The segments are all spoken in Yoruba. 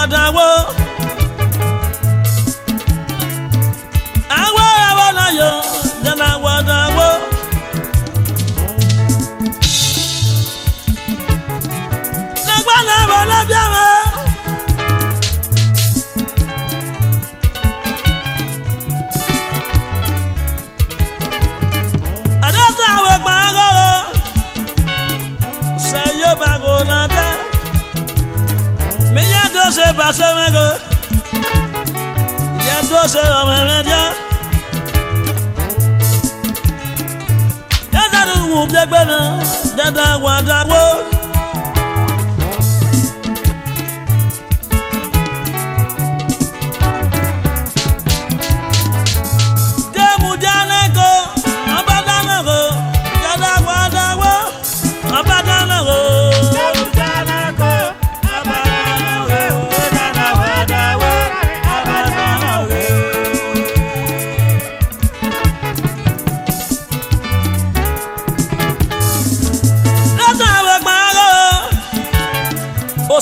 wadawo. Awo abona yo, jana wadawo. Nagwana wala biama. Adasa we bago. Say yo bago nada. Me ya do se pasa mago. Ya do se o me media. Ya da du wu blegbe na da wadawo.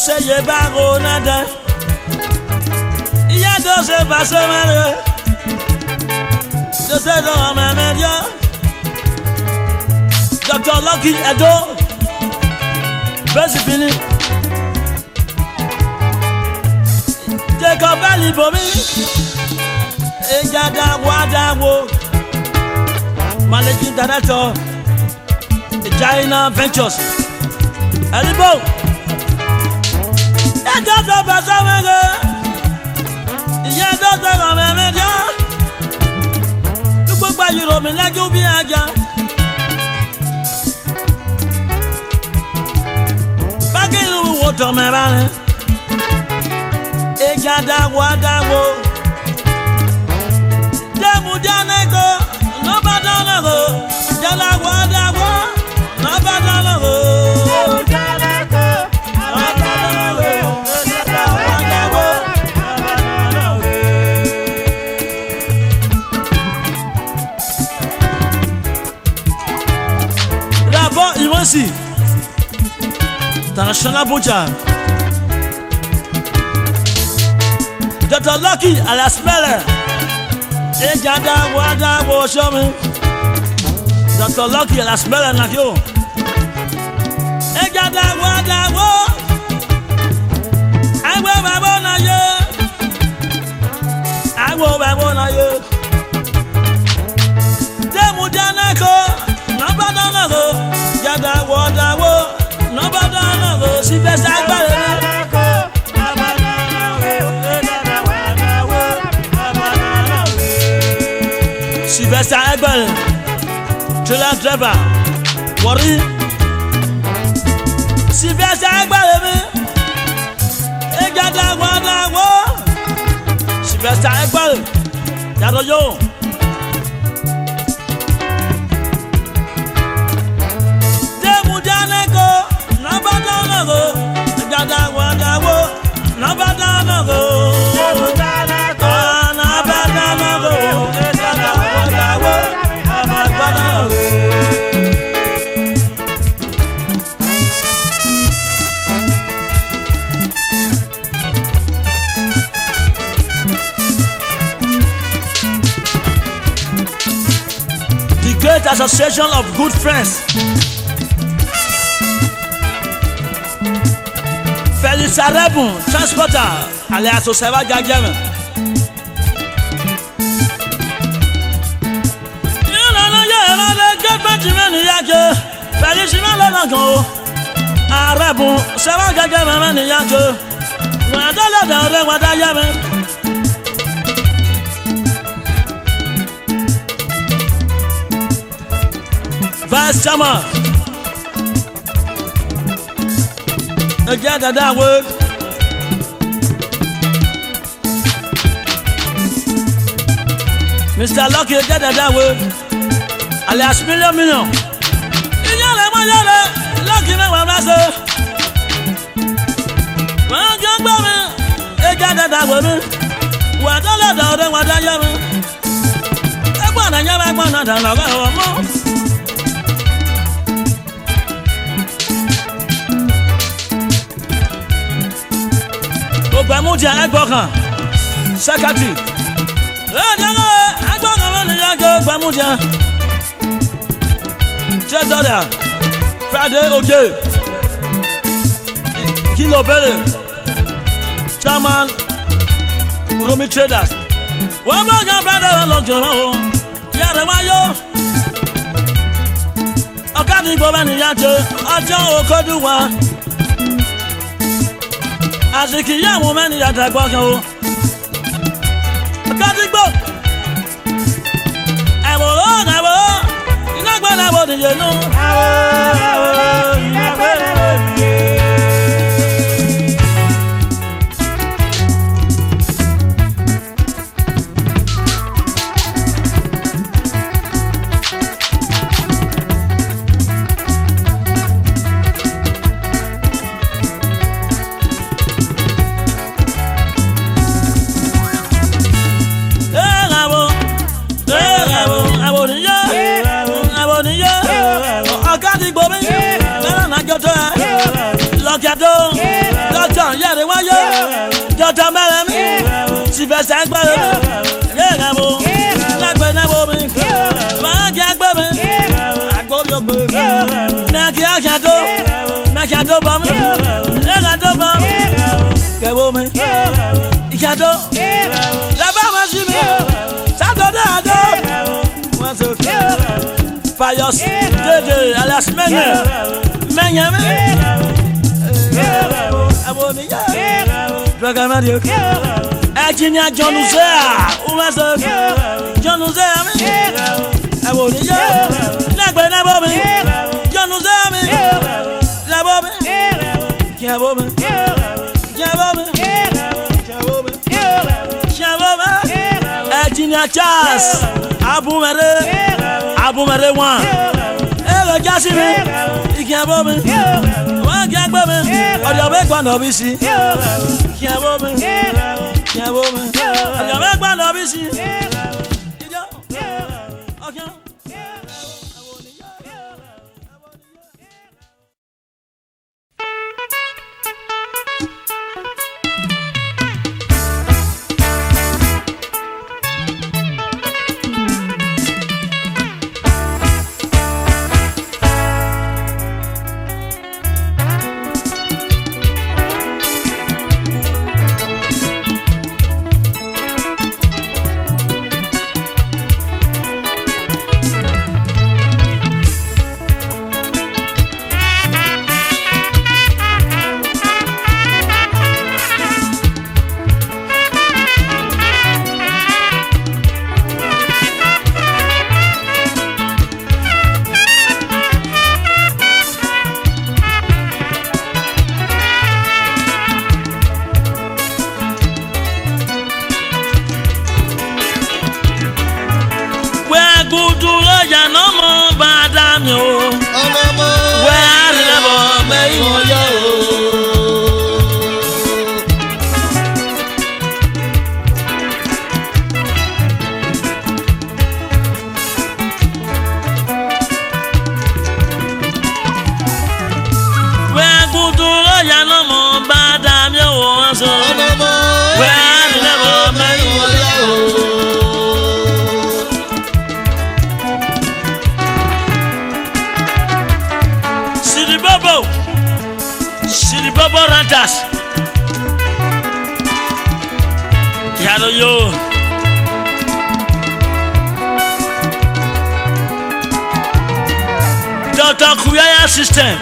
Se ye bago nada. Ya do se pasa malo. Do se do me medio. Dr. Lucky Edo. Besi fini. Jacob Valley for me. Ejada wadawo. Managing Director. China Ventures. Alibo. Just a pasamago. Yeah, just a manager. Look what you know, me like you be a gun. Back in the water, my man. Ejada wadawo. Demudianego. No badanago. Jala wadawo. No badanago. Iwansi International Butcher Dr. Lucky à la smeller Ejada wada wo show me Dr. Lucky à la smeller na yo Ejada wada wo Awo babo na yo Awo babo na yo Demudiana ko Nabadana go Jada wadawo Nabadana go Si besa agbare Si besa agbare Trailer driver Worry Si besa agbare mi Jada wadawo Si besa agbare Jado yo Jada wadawo, nabadanago. Nabadanago. Jada wadawo, nabadanago. The Great Association of Good Friends. Felix Arebun, transporter, alias SWAGGAHOOD. You know, yeah, the government man, yeah, Felix Arebun, Arebun, SWAGGAHOOD, yeah, what I am. Vice Chairman. Together that word. Mr. Lucky, together that word. Alias million. Lucky me one master. Well, young woman, together that word. What all of them, what I am. I want to never want to know. Idemudia Egbokan secretary. Egbokan ni ya go Idemudia. Jẹ́dọ̀dà Friday Oge Kilo Bele Chairman Romi Traders. Wọ́n bá yàn brother lọ́jọ́ náà o. Yàrá wáyó. Ọ̀kadì gbọ́bẹ̀ nìyà jẹ́ ọjọ́ òkòdù wa. Àsìkò ìyá àwọn mẹ́rin yàtọ̀ ẹ̀gbọ́n kan o. Ọ̀kadì gbọ́. Ẹ̀wọ̀n ó nàbọ̀. Iná gbọ́dọ̀ bọ̀ nìyẹn nù. Iná gbọ́dọ̀ bọ̀ nìyẹn. Doctor, yeah, the one you Doctor Madam, she best act better. Yeah, not when I will be. My cat baby, I go your baby. Nakado, bomb, and I don't bomb. Get woman, you can't do. The Bama Jimmy, Saturday, what's okay? Fires, alas, Many. Programmadio Ajinia John Uzea Umaso John Uzea Abonia Nagbena Bobby John Uzea La Bobby Kiabobe Ajinia Chas Abumere one Elo Jasime Kiabobe Or your back one of his sea. Can't woman. Or your back one of his sea. Okay. Dr. Kuyaya system.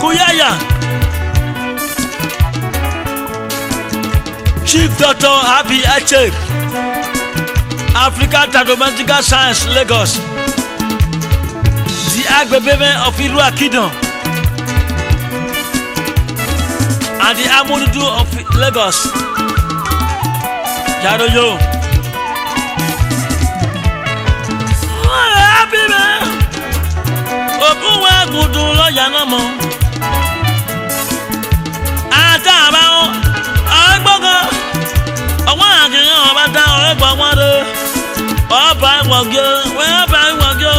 Kuyaya. Chief Dr. Happy Achek. African Tadomestical Science, Lagos. The Agbebebe of Iru Akidon. And the Amududu of Lagos. Yado yo. Happy man. Ogunwa gudu lo yanamo. Ataba o. Agbogo. Owa agiyan oba da oregbo won re. Oba wogyo, we oba wogyo.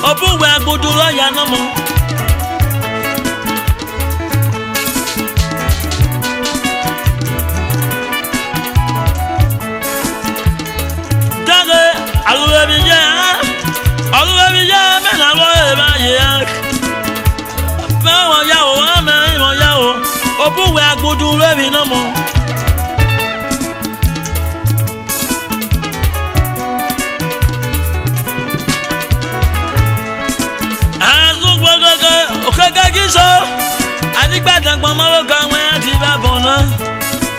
Ogunwa gudu lo yanamo. Open where I go do revi no more. I think back on my gun when I did that bonner.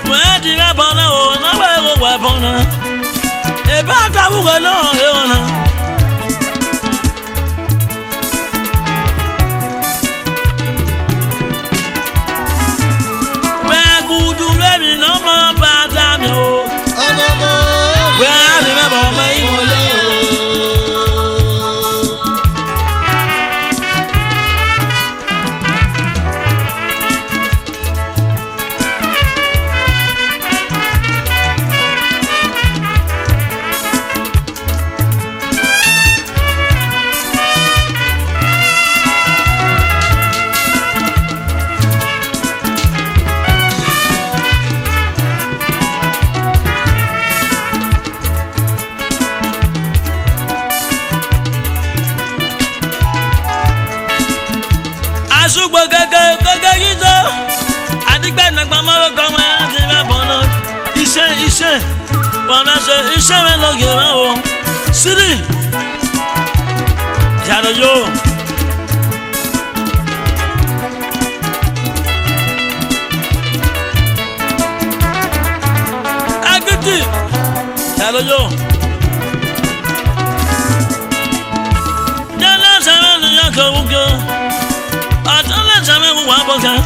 When I did that bonner, oh, no, I will wear bonner. If I got to go on, where I go to let me know more about them, oh, where I remember my Iṣẹ́ mi lọ gẹ̀rẹ́ o, Siri, yàrá yóò. Agidi, yàrá yóò. Yàrá sẹ́mi ni yàtọ̀ wúkẹ́, àtọ́lẹ̀ sẹ́mi wà bọ̀kẹ́.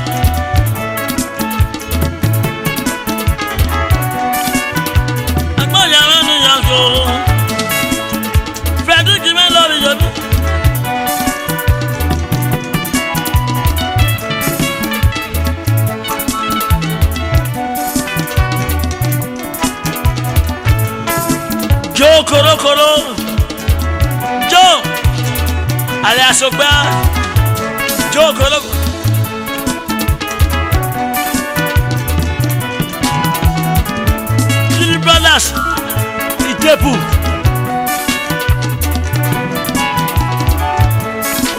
Koro, Joe, alias Ogba, Joe Koro. Three brothers, Itepu.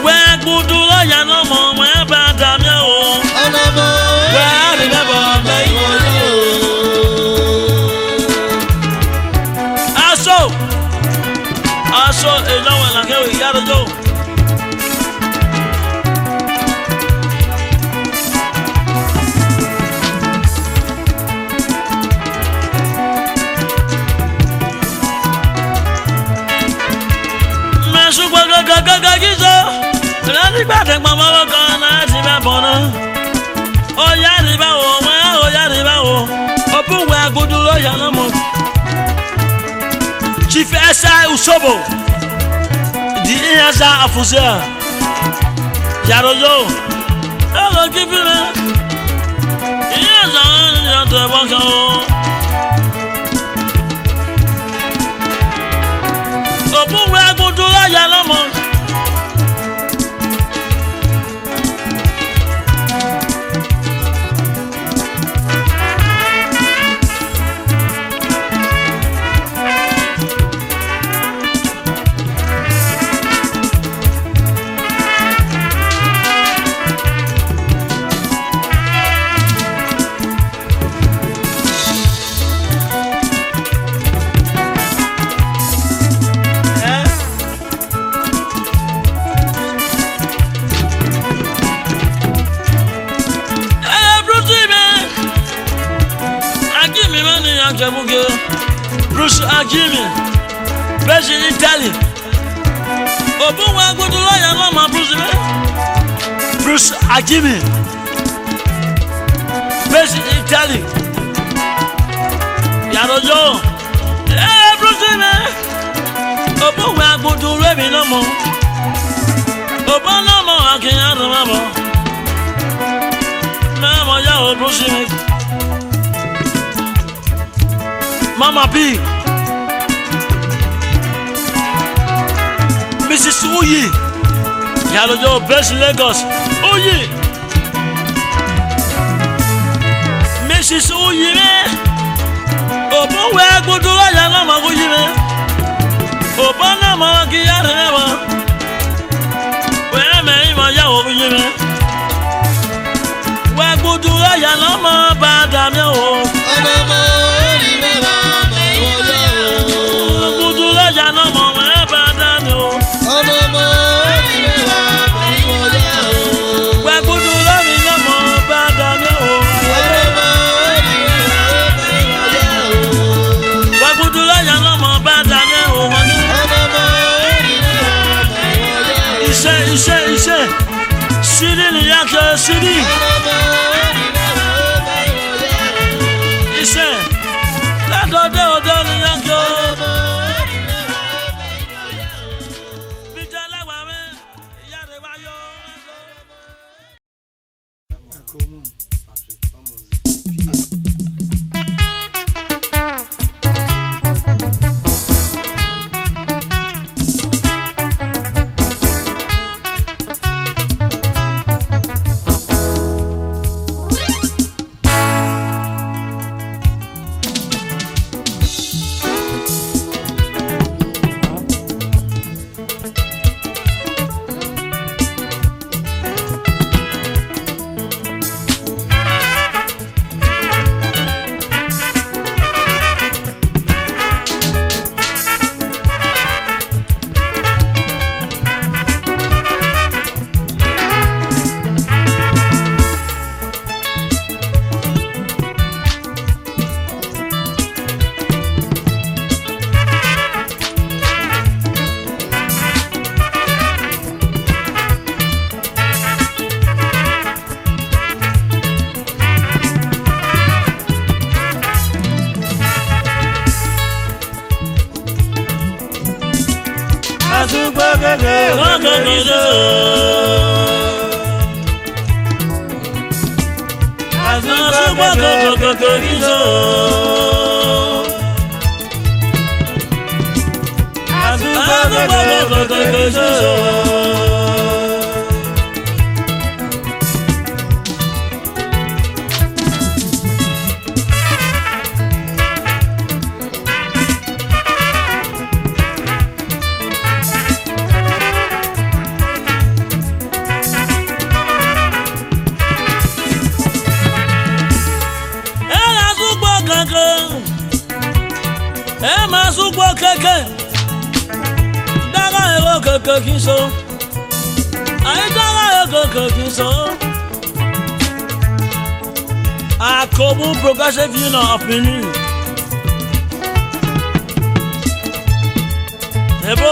Where good do I no more? Where bad am you? Where I remember me. So Enowe na kewe yaro jo. Mesu gaga gizo. Rani bade mama wako na tiba bona. Oya riba o, oya riba o. Opu we agudu lo ya no mo. Chief SI Usobo. The Iyaza Afuzia Yaroyo, hello, give you a Iyaza the Wako. So, who will go to La Yalamon? Bruce Agimi, based in Italy. Open one go to lawyer, no man, Bruce Agimi, based in Italy. Yarojo, Bruce, open one go to Revi no more. Open no more, I can't remember. Mama, ya, Bruce. Mama B, Mrs. Uyi, Yalojo, Best Lagos, Uyi, Mrs. Uyi, Open where go to Yana Uyi, Open Namaki Yana, where may my Yao Uyi, where go to Yana. lọ́mọ bá dàmí o. Ọmọ orí mẹ́wàá máa wọlé o. Kudu lọ́jà lọ́mọ ẹ̀ bá dàmí o. Ọmọ orí mẹ́wàá máa wọlé o. Kudu lórí lọ́mọ bá dàmí o. Ọmọ orí mẹ́wàá máa wọlé o. Kudu lọ́jà lọ́mọ bá dàmí o. Ọmọ orí mẹ́wàá máa wọlé o. Iṣẹ́ Sidi ni yake Sidi. Iṣẹ́ ládọ́dẹ́ ọdọ́ ni yake. Bíjẹ́ lẹ́wàá mi, ìyá rẹ̀ wáyọ́. Akobu progressive union of Benin. Ebo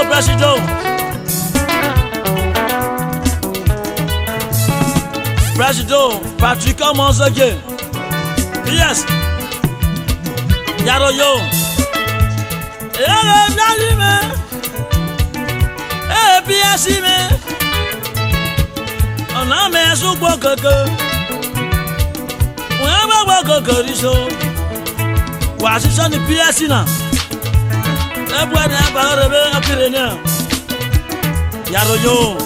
President Patrick Omonzoge. Yes. Yaro yo. PSC me. Ona me asugbo keke. Wa keke so. Wa sisa ni PSC na. Ebu ade aba rebe apire na. Yaro yo.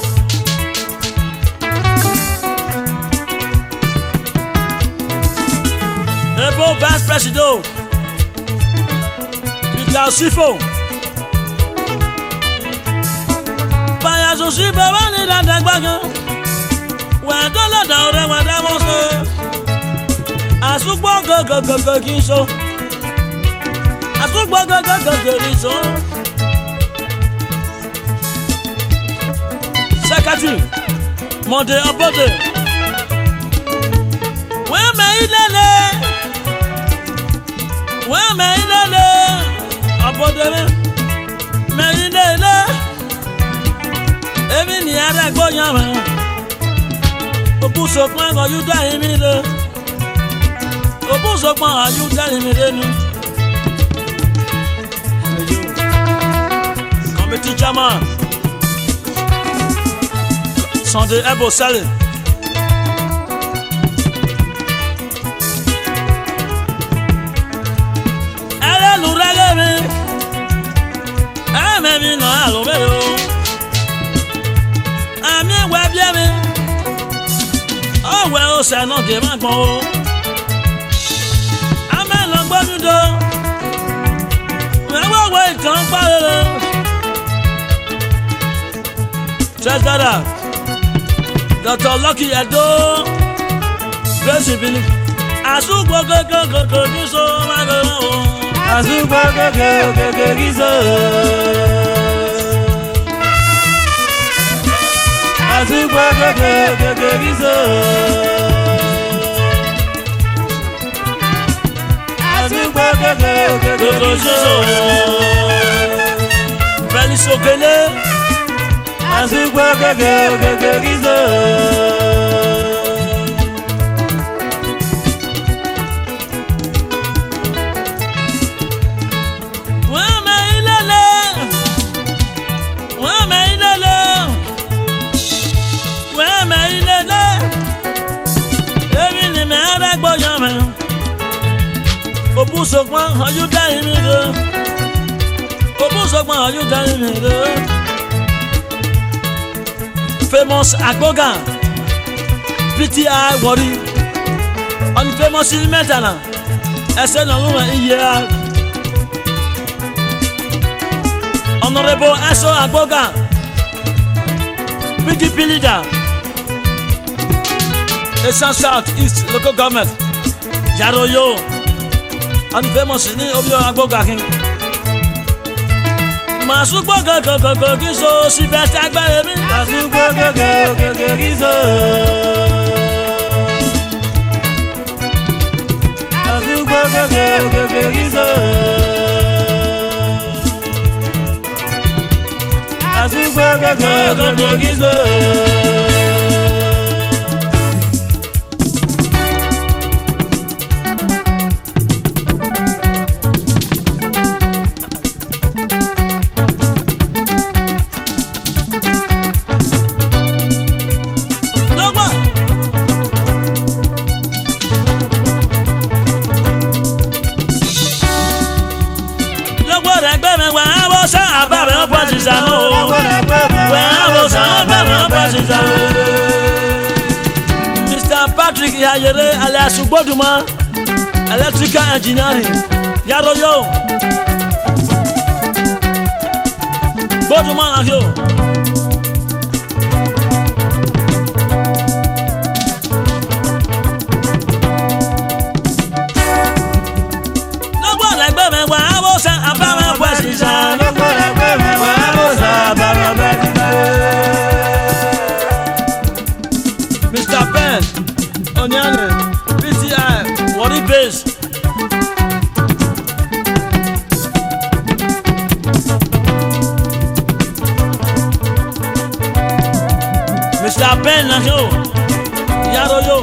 Ebo Vice President. Peter Sifo. Sushi baba ni dada gbagan. Wa dola da ore wa da mo so. Asugbo gogogogo kin so. Asugbo gogogogo kin so. Secretary Monday Obode. We me ilele. Obode me ilele. Emi ni ara gboyan ma. Obu so pon go you da mi le. Obu so pon you da mi le nu. Committee chairman. Sunday Ebo Sale. Ele lu rege mi. Ame mi no alo me o. Ami wa bia mi. Oh well, say no dey ma gbon o. Ame lo gbonu do. We wo ikan pa rere. Treasurer Dr. Lucky Edo. President Azugbo go gizo mago. Azugbo go gizo. Azugbo go gizo. Azugbo go gizo. Veni sokele. Azugbo go gizo. Obusokman, are you dying me though? Obusokman, are you dying me though? Famous Agoga, PTI Worry, unfamous Metana, SNL in year. Honorable Aso Agoga, PDP leader, Esan South East local government, Yaroyo. Unfamous ni Obio Agoga king. Masugbo go gizo si beta agbare mi. Masugbo go gizo. Masugbo go gizo. Masugbo go gizo. Mr. Patrick Yayere alias Boduma, electrical engineering. Yaroyo. Boduma ahio. Lọ́gbọ́n lẹ́gbẹ́ mi wá àwòsàn àbámẹ́ pẹ̀sì sá. Lọ́gbọ́n lẹ́gbẹ́ mi wá àwòsàn àbámẹ́ pẹ̀sì sá. Mr. Ben Onyane, PTI, Worry Base. Mr. Ben Najo, Yaroyo.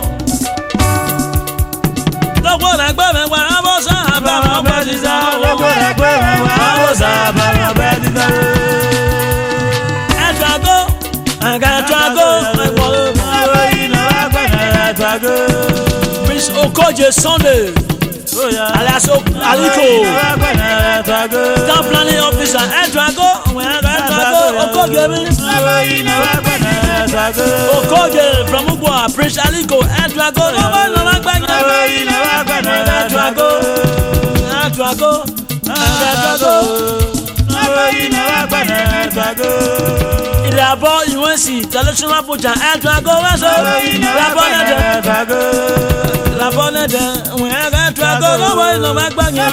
Lọ́gbọ́n ẹgbẹ́ mi wá àwòsàn àbámẹ́ pẹ̀sì sá. Lọ́gbọ́n ẹgbẹ́ mi wá àwòsàn àbámẹ́ pẹ̀sì sá. Ẹ̀dùn àgọ́, Prince Okoje Sunday, alias Aliko, town planning officer, Edrago, Okoje, Okoje from Ugwa, Prince Aliko, Edrago, Ìlàbọ̀ ìwọ̀nsì international butcher Edrago wẹ́sọ̀ Ìlàbọ̀ nẹ́dẹ̀ Edrago lọ́wọ́ ìlọ́mọ gbàgbé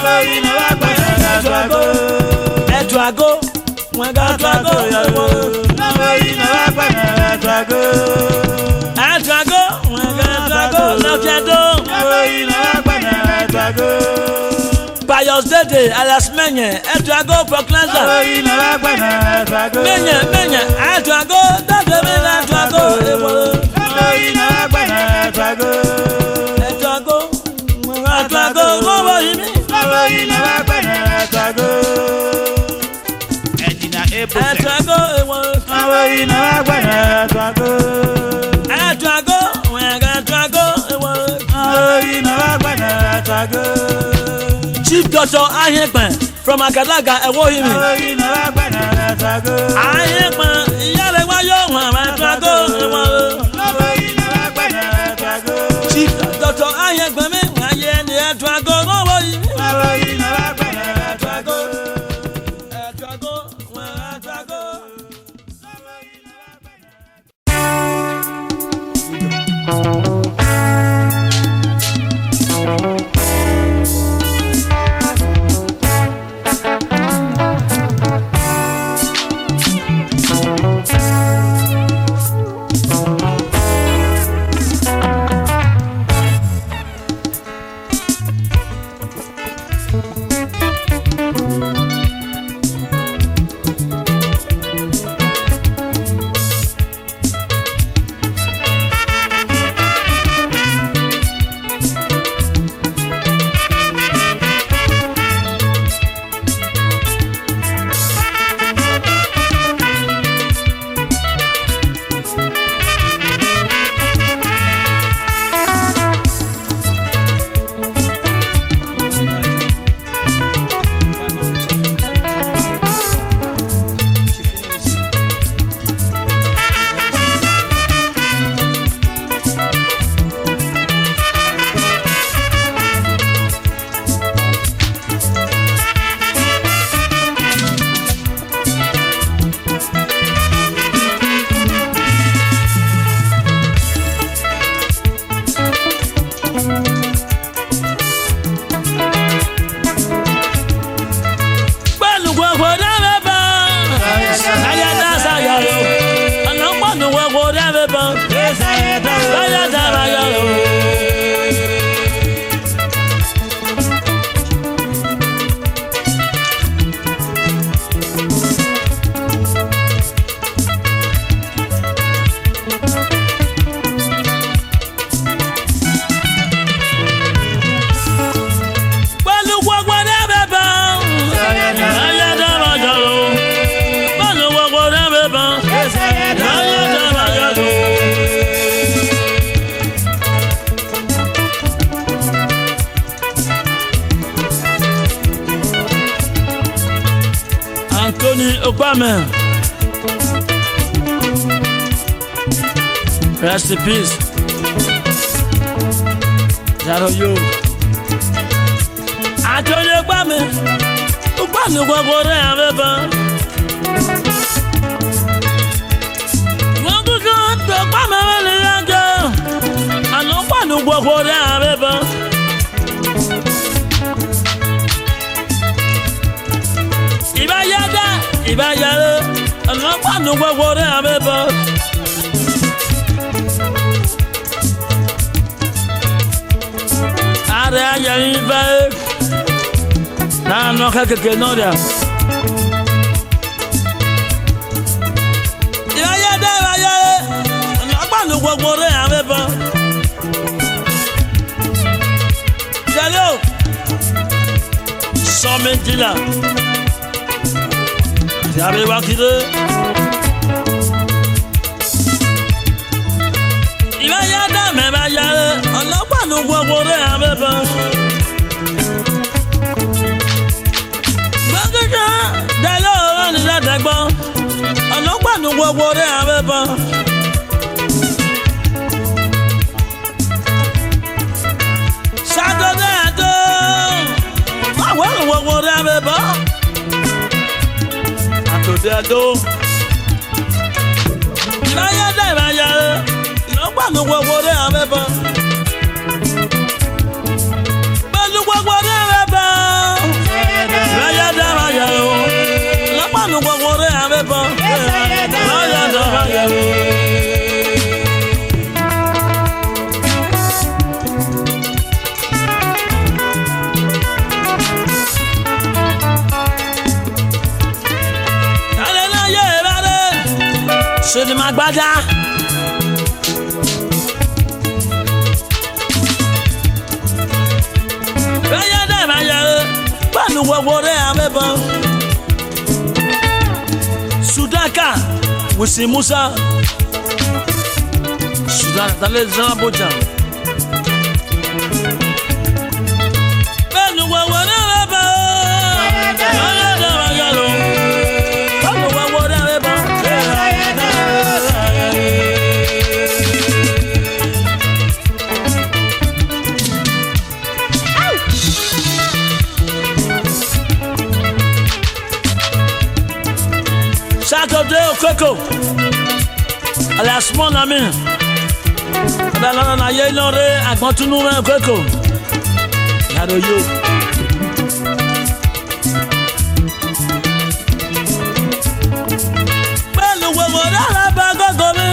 Edrago Edrago Pius Dede alias Menye Edrago proclaimer Menye Edrago Dede Edrago Edrago lọ́wọ́ yìí Edrago Chief Doctor Ahekpan from Agadaga Ewohimi. Ahekpan iyare wayo wọn Edrago Chief Doctor Ahekpan mi aye ni Edrago lọ́wọ́ yìí. Anthony Obama. Rest in peace. Yaro yo. Anthony Obama. Obama gbogbo rẹ̀ abẹ́bọ̀. Wọ́n kúkú tó pàmò wẹ́lẹ̀ yájọ́. Àná pàdé gbogbo rẹ̀ abẹ́bọ̀. Ìbáyádá ìbáyáró. Àná pàdé gbogbo rẹ̀ abẹ́bọ̀. Ààrẹ ayẹyẹ bẹ́ẹ̀. Náà nọ kẹ́kẹ́kẹ́ náà dà. Ìbáyádá ìbáyáró. Àná pàdé gbogbo rẹ̀ abẹ́bọ̀. Jalo, Sommentila, Jabe Wakide, Ibayada Mebayale, ọlọ́pàá ló gbogbo rẹ̀ abẹ́bọ̀. Gbọ́dọ̀jọ́ Jalo ọ̀rọ̀ nílẹ̀dẹ́gbọ́, ọlọ́pàá ló gbogbo rẹ̀ abẹ́bọ̀. Gbogbo rẹ̀ abẹ́bọ̀. Àtòdé àdó. Ìbáyádá ìbáyáró. Ìlọ́gbà ló gbogbo rẹ̀ abẹ́bọ̀. Pẹ̀lú gbogbo rẹ̀ abẹ́bọ̀. Ìbáyádá ìbáyáró. Ìlọ́gbà ló gbogbo rẹ̀ abẹ́bọ̀. Ìbáyádá ìbáyáró. Sini magbada. Bayada bayare, pẹ̀lú gbogbo rẹ̀ abẹ́bọ̀. Sudaka, Wisi Musa. Sudaka, dalẹ̀ Zanaboja. Pẹ̀lú gbogbo rẹ̀ abẹ́bọ̀. Bayada bayare, pẹ̀lú gbogbo rẹ̀ abẹ́bọ̀. Saturday Okoko, alias mon ami. Adalana na ye lore agbantunu me Okoko. Yaro yo. Pẹ̀lú gbogbo dara ba gogo mi.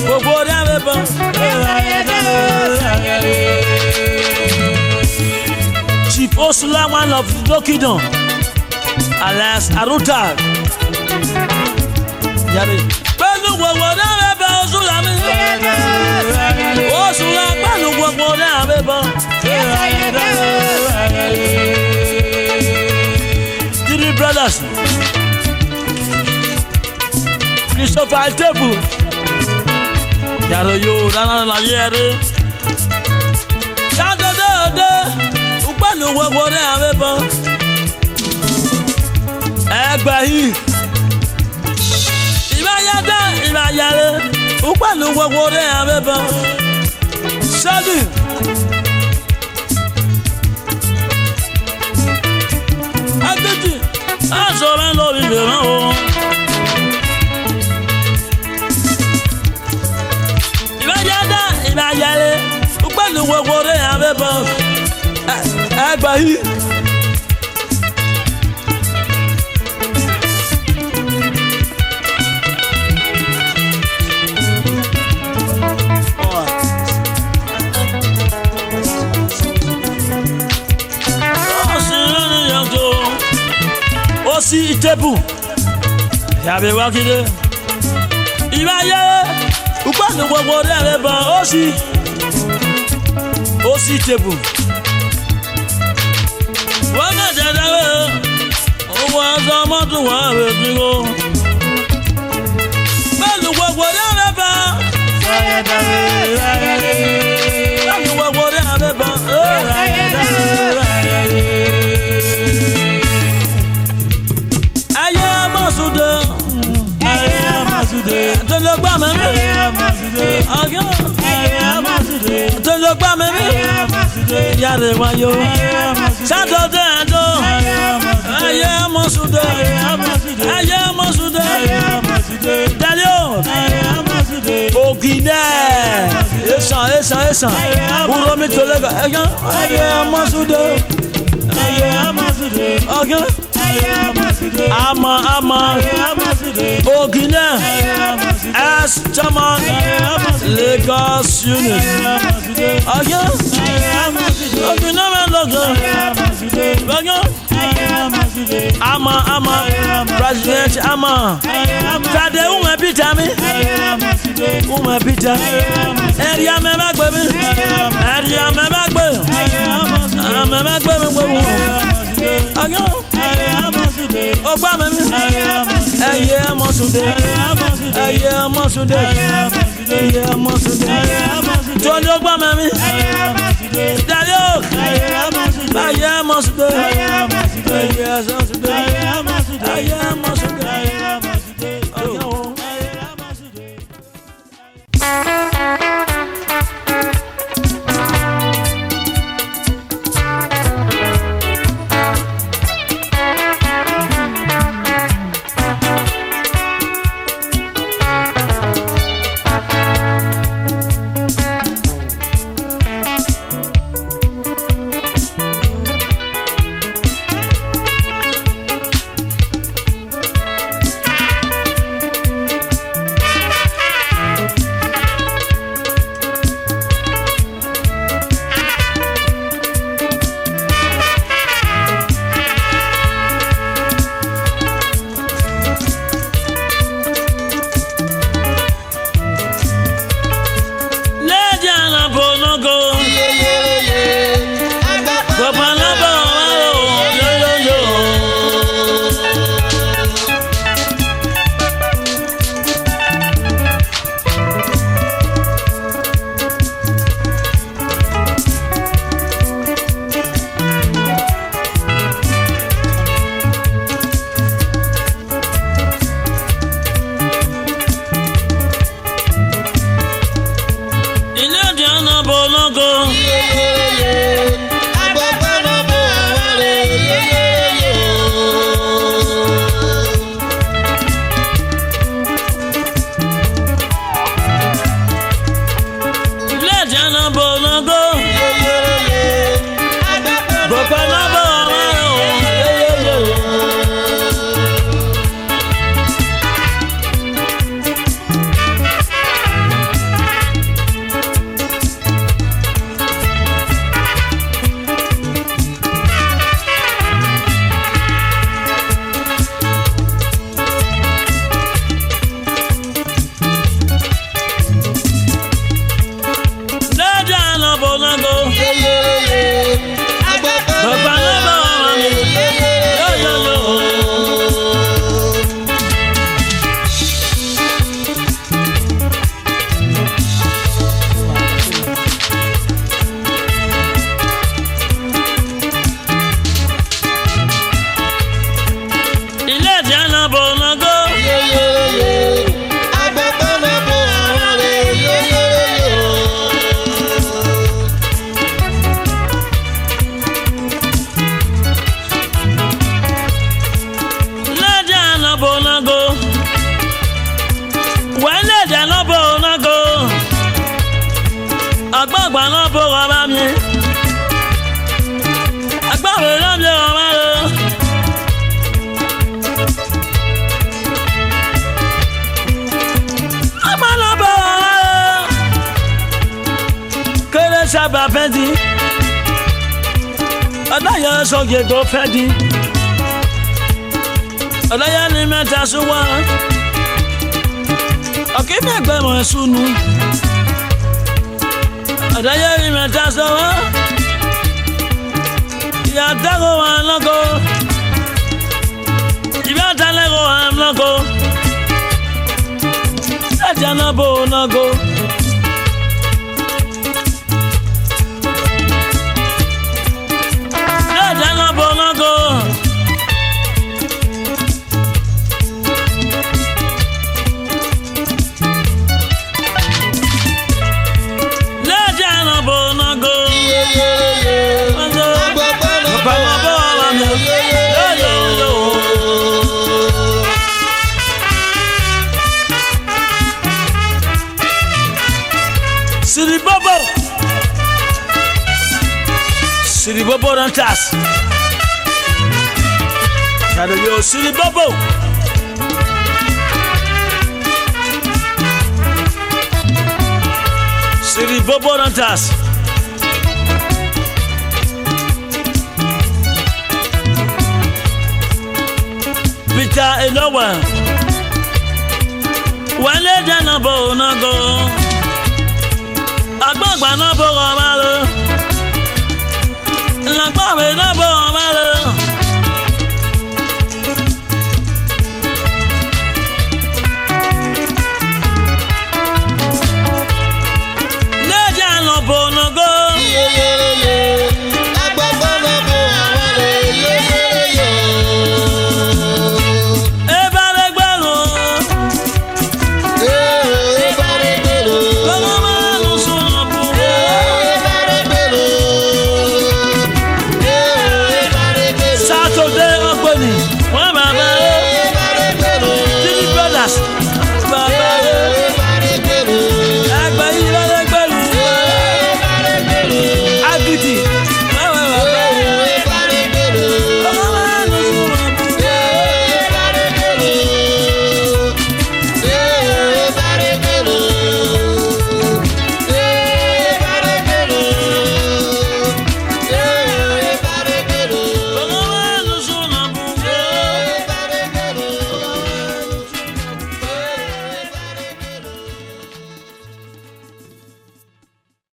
Gbogbo dara ba. Chief Osula, one of Dokidon. Alias Aruta. Yari. Pẹ̀lú gbogbo náà bẹ̀ Osula mi. Osula pẹ̀lú gbogbo náà bẹ̀ bọ̀. Three brothers. Christopher Altebu. Yàrá yóò dáná la yẹ́rẹ́. Ṣàdédédé. Pẹ̀lú gbogbo náà bẹ̀ bọ̀. Ẹgbẹ́ yìí. Ìbáyádá ìbáyáró. Pẹ̀lú gbogbo rẹ̀ abẹ́bọ̀. Sẹ́lì. Agbẹ́jì. Aṣọ rẹ̀ lórí ìgbèrán o. Ìbáyádá ìbáyáró. Pẹ̀lú gbogbo rẹ̀ abẹ́bọ̀. Ẹgbẹ́ yìí. Osi Itebu, Yabe Wakide, Ibaye, Upanu gbogbo rẹ̀ abẹ́bọ̀. Osi Itebu. Wọ́n náà jẹ́jẹ́ wẹ́, owó aṣọ mọ́tò wà rẹ̀ dúró. Pẹ̀lú gbogbo rẹ̀ abẹ́bọ̀. Pẹ̀lú gbogbo rẹ̀ abẹ́bọ̀. Ogba me yare wa yo Saturday do aye mo sude Dalio Ogine Esan Uro mi tolega aye mo sude Ogun Ama Ogine S Chairman Lagos Unit Ogun Ogine me logo Ogun Ama President Ama Tade ume pita mi Ume pita Area me magbe mi Area me magbe Me magbe mi Ogun Ogba me mi Eye mo sunde Tony ogba me mi Dalio Eye mo sunde Saba Fendi, Adaya Soge do Fendi, Adaya ni meta suwa, Akimi agbe mo sunu, Adaya ni meta suwa, Ya dago anoko, Iba talego anoko, Ajana bo nago. City Bobo don't task. Shadow yo, City Bobo. City Bobo don't task. Peter Enowe. When legend no bo no go. Agbagba no bo malo. Lagba we no bo